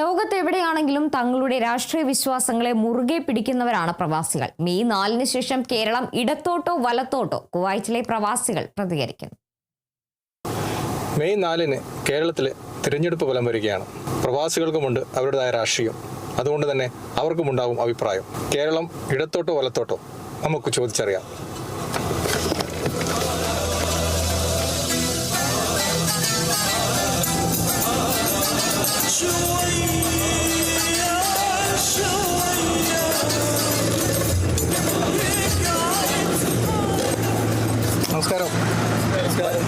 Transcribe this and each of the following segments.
ലോകത്തെവിടെയാണെങ്കിലും തങ്ങളുടെ രാഷ്ട്രീയ വിശ്വാസങ്ങളെ മുറുകെ പിടിക്കുന്നവരാണ് പ്രവാസികൾ. മെയ് 4 ശേഷം കേരളം ഇടത്തോട്ടോ വലത്തോട്ടോ? കുവൈറ്റിലെ പ്രവാസികൾ പ്രതികരിക്കുന്നു. മെയ് 4 കേരളത്തിൽ തിരഞ്ഞെടുപ്പ് ഫലം വരികയാണ്. പ്രവാസികൾക്കുമുണ്ട് അവരുടേതായ രാഷ്ട്രീയം. അതുകൊണ്ട് തന്നെ അവർക്കുമുണ്ടാകും അഭിപ്രായം. കേരളം ഇടത്തോട്ടോ വലത്തോട്ടോ? നമുക്ക് ചോദിച്ചറിയാം. നമസ്കാരം.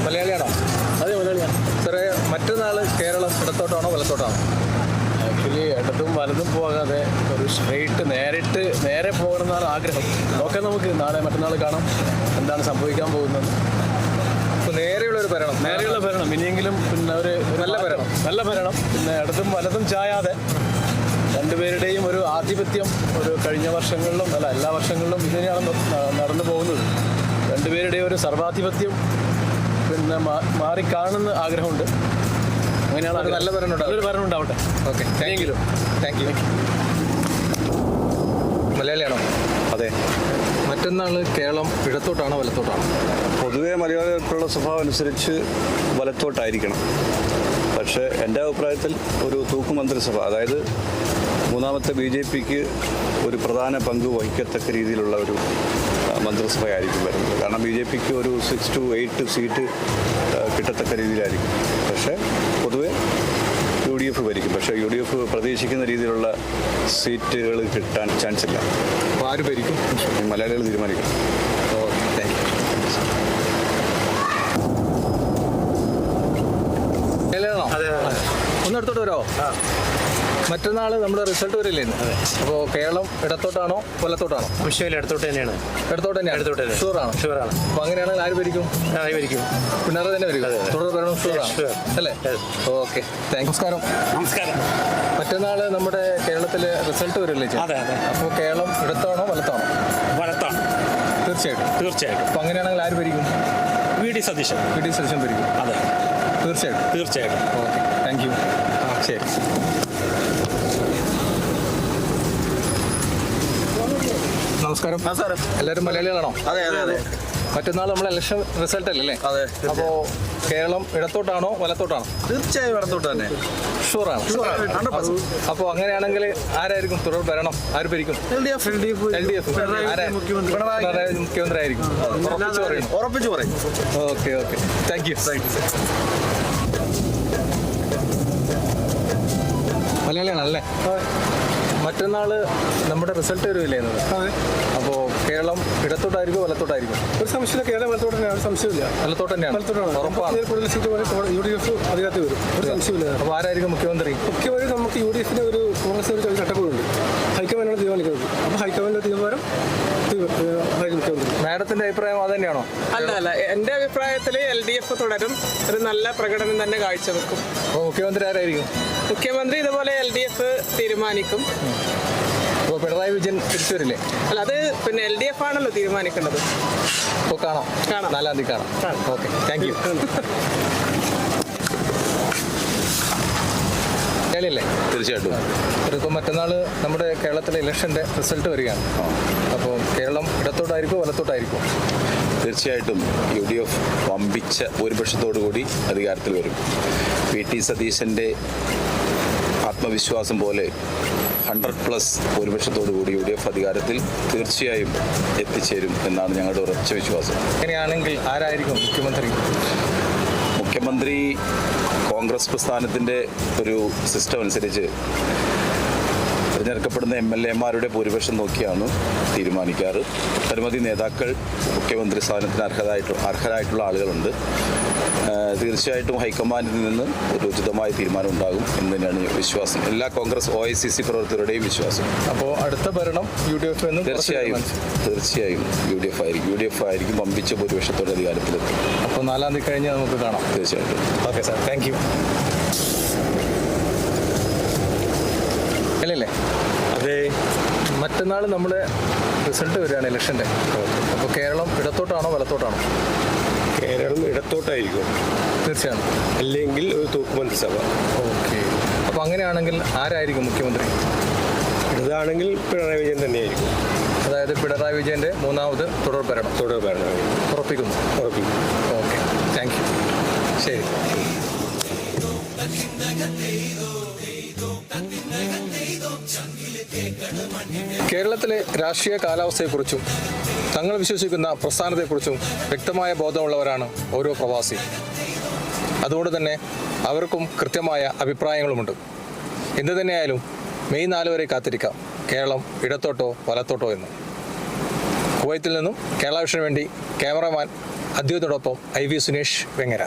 മലയാളിയാണോ? അതെ, മലയാളിയാണ്. സാറേ, മറ്റന്നാൾ കേരളം ഇടത്തോട്ടാണോ വലത്തോട്ടാണോ? ആക്ച്വലി ഇടതും വലതും പോകാതെ ഒരു സ്ട്രെയിറ്റ് നേരെ പോകണമെന്നാണ് ആഗ്രഹം. നോക്കാം, നമുക്ക് നാളെ മറ്റന്നാൾ കാണാം എന്താണ് സംഭവിക്കാൻ പോകുന്നത്. അപ്പോൾ നേരെയുള്ള ഭരണം ഇനിയെങ്കിലും പിന്നെ ഒരു നല്ല ഭരണം പിന്നെ ഇടതും വലതും ചായാതെ രണ്ടുപേരുടെയും ഒരു ആധിപത്യം ഒരു കഴിഞ്ഞ വർഷങ്ങളിലും എല്ലാ വർഷങ്ങളിലും ഇതിനെയാണ് നടന്നു പോകുന്നത്. രണ്ടുപേരുടെയും ഒരു സർവാധിപത്യം പിന്നെ മാറിക്കാണുന്ന ആഗ്രഹമുണ്ട്. അങ്ങനെയാണ് നല്ലൊരു ഭരണം ഉണ്ടാവട്ടെ. Okay, thank you. മലയാളിയാണോ? അതെ. മറ്റന്നാൾ കേരളം ഇടത്തോട്ടാണോ വലത്തോട്ടാണോ? പൊതുവേ മലയാളികൾക്കുള്ള സ്വഭാവം അനുസരിച്ച് വലത്തോട്ടായിരിക്കണം. പക്ഷേ എൻ്റെ അഭിപ്രായത്തിൽ ഒരു തൂക്കുമന്ത്രിസഭ, അതായത് മൂന്നാമത്തെ BJPക്ക് ഒരു പ്രധാന പങ്ക് വഹിക്കത്തക്ക രീതിയിലുള്ള ഒരു മന്ത്രിസഭയായിരിക്കും വരുന്നത്. കാരണം BJPക്ക് ഒരു 6 to 8 സീറ്റ് കിട്ടത്തക്ക രീതിയിലായിരിക്കും. പക്ഷേ പൊതുവെ UDF ഭരിക്കും. പക്ഷേ UDF പ്രതീക്ഷിക്കുന്ന രീതിയിലുള്ള സീറ്റുകൾ കിട്ടാൻ ചാൻസ് ഇല്ല. അപ്പോൾ ആര് ഭരിക്കും? മലയാളികൾ തീരുമാനിക്കും. Okay, thank U. അതെ. ഒന്നെടുത്തോട്ട് വരാമോ? മറ്റന്നാൾ നമ്മുടെ റിസൾട്ട് വരില്ലേ? അപ്പോൾ കേരളം ഇടത്തോട്ടാണോ വലത്തോട്ടാണോ? വിഷയം ഇടത്തോട്ട് തന്നെയാണ്. ഇടത്തോട്ട് തന്നെയാണ്. ഷുവറാണ്. അപ്പോൾ അങ്ങനെയാണെങ്കിൽ ആര് ഭരിക്കും? പിണറായി തന്നെ വരും. തുടർ ഭരണം ഷുവറാണ് അല്ലേ? Okay, thank. നമസ്കാരം. മറ്റന്നാൾ നമ്മുടെ കേരളത്തിലെ റിസൾട്ട് വരില്ലേ? അതെ. അപ്പോൾ കേരളം ഇടത്താണോ വലത്താണോ? വലത്താണ്. തീർച്ചയായിട്ടും. അപ്പോൾ അങ്ങനെയാണെങ്കിൽ ആര് ഭരിക്കും? VD സതീശൻ ഭരിക്കും. അതെ, തീർച്ചയായിട്ടും. Okay, thank U. ശരി. നമസ്കാരം. എല്ലാവരും മലയാളികളാണോ? അതെ. മറ്റന്നാൾ നമ്മുടെ ഇലക്ഷൻ റിസൾട്ട് അല്ലേ? അതെ. അപ്പോൾ കേരളം ഇടത്തോട്ടാണോ വലത്തോട്ടാണോ? തീർച്ചയായും ഇടത്തോട്ട് തന്നെ. ഷുവറാണ്. അപ്പോൾ അങ്ങനെയാണെങ്കിൽ ആരായിരിക്കും തുടർ ഭരണം? ആര് ഭരിക്കും? LDF. പിണറായി മുഖ്യമന്ത്രി ആയിരിക്കും. ഉറപ്പിച്ചു പറയും. Okay, thank you. മലയാളിയാണല്ലേ? മറ്റന്നാൾ നമ്മുടെ റിസൾട്ട് വരുമില്ലേ? അപ്പോൾ കേരളം ഇടത്തോട്ടായിരിക്കും വലത്തോട്ടായിരിക്കും? ഒരു സംശയമില്ല, കേരളം വലത്തോട്ട് തന്നെയാണ്. സംശയമില്ല, വലത്തോട്ട് തന്നെയാണ്. ഉറപ്പാണ്. കൂടുതൽ സീറ്റ് UDF അധികാരത്തിൽ വരും. ഒരു സംശയമില്ല. അപ്പോൾ ആരായിരിക്കും മുഖ്യമന്ത്രി? നമുക്ക് UDFന്റെ ഒരു കോൺഗ്രസ് ഒരു ചട്ടക്കൂടുണ്ട്. ഹൈക്കമാൻഡാണ് തീരുമാനിക്കുന്നത്. അപ്പോൾ ഹൈക്കമാൻഡിന്റെ തീരുമാനം മുഖ്യമന്ത്രി. മാഡത്തിന്റെ അഭിപ്രായം അത് തന്നെയാണോ? അല്ല, എന്റെ അഭിപ്രായത്തിൽ LDF തുടരും. ഒരു നല്ല പ്രകടനം തന്നെ കാഴ്ചവെക്കും. അപ്പോൾ മുഖ്യമന്ത്രി ആരായിരിക്കും? മുഖ്യമന്ത്രി ഇതുപോലെ LDF തീരുമാനിക്കും. അപ്പോൾ പിണറായി വിജയൻ തിരിച്ചു വരില്ലേ? അല്ല, അത് പിന്നെ LDF ആണല്ലോ തീരുമാനിക്കേണ്ടത്. അപ്പോൾ കാണാം. 4-ാം തീയതി കാണാം. Okay, thank U. ല്ലേ? തീർച്ചയായിട്ടും. ഇപ്പോൾ മറ്റന്നാൾ നമ്മുടെ കേരളത്തിലെ ഇലക്ഷൻ്റെ റിസൾട്ട് വരികയാണ്. അപ്പോൾ കേരളം ഇടത്തോട്ടായിരിക്കും വലത്തോട്ടായിരിക്കും? തീർച്ചയായിട്ടും UDF വമ്പിച്ച ഭൂരിപക്ഷത്തോടു കൂടി അധികാരത്തിൽ വരും. VT സതീശൻ്റെ ആത്മവിശ്വാസം പോലെ 100+ ഭൂരിപക്ഷത്തോടു കൂടി UDF അധികാരത്തിൽ തീർച്ചയായും എത്തിച്ചേരും എന്നാണ് ഞങ്ങളുടെ ഉറച്ച വിശ്വാസം. അങ്ങനെയാണെങ്കിൽ ആരായിരിക്കും മുഖ്യമന്ത്രി കോൺഗ്രസ് പ്രസ്ഥാനത്തിൻ്റെ ഒരു സിസ്റ്റം അനുസരിച്ച് തിരഞ്ഞെടുക്കപ്പെടുന്ന MLA-മാരുടെ ഭൂരിപക്ഷം നോക്കിയാണ് തീരുമാനിക്കാറ്. ഒട്ടനവധി നേതാക്കൾ മുഖ്യമന്ത്രി സ്ഥാനത്തിന് അർഹരായിട്ടുള്ള ആളുകളുണ്ട്. തീർച്ചയായിട്ടും ഹൈക്കമാൻഡിൽ നിന്ന് ഒരു ഉചിതമായ തീരുമാനം ഉണ്ടാകും എന്ന് തന്നെയാണ് വിശ്വാസം. എല്ലാ കോൺഗ്രസ് OICC പ്രവർത്തകരുടെയും വിശ്വാസം. അപ്പോൾ അടുത്ത ഭരണം UDF എന്ന്? തീർച്ചയായും UDF ആയിരിക്കും വമ്പിച്ച ഭൂരിപക്ഷത്തോടെ അധികാരത്തിലെത്തും. അപ്പോൾ 4-ാം തീയതി കഴിഞ്ഞ് നമുക്ക് കാണാം. തീർച്ചയായിട്ടും. Okay sir, thank you. അല്ലേ? അതെ. മറ്റന്നാൾ നമ്മുടെ റിസൾട്ട് വരികയാണ് ഇലക്ഷൻ്റെ. അപ്പോൾ കേരളം ഇടത്തോട്ടാണോ വലത്തോട്ടാണോ? കേരളം ഇടത്തോട്ടായിരിക്കും. തീർച്ചയാണ്. അല്ലെങ്കിൽ ഒരു തൂക്കുമന്ത്രിസഭ. ഓക്കെ. അപ്പോൾ അങ്ങനെയാണെങ്കിൽ ആരായിരിക്കും മുഖ്യമന്ത്രി? ഇതാണെങ്കിൽ പിണറായി വിജയൻ തന്നെയായിരിക്കും. അതായത് പിണറായി വിജയൻ്റെ മൂന്നാമത് തുടർ ഭരണം ഉറപ്പിക്കുന്നു. Okay, thank U. ശരി. കേരളത്തിലെ രാഷ്ട്രീയ കാലാവസ്ഥയെക്കുറിച്ചും തങ്ങൾ വിശ്വസിക്കുന്ന പ്രസ്ഥാനത്തെക്കുറിച്ചും വ്യക്തമായ ബോധമുള്ളവരാണ് ഓരോ പ്രവാസിയും. അതുകൊണ്ട് തന്നെ അവർക്കും കൃത്യമായ അഭിപ്രായങ്ങളുമുണ്ട്. എന്തു തന്നെയായാലും മെയ് 4 വരെ കാത്തിരിക്കാം കേരളം ഇടത്തോട്ടോ വലത്തോട്ടോ എന്ന്. കുവൈത്തിൽ നിന്നും കേരള വിഷന് വേണ്ടി ക്യാമറമാൻ അദ്വൈതോടൊപ്പം IV സുനേഷ് വെങ്ങര.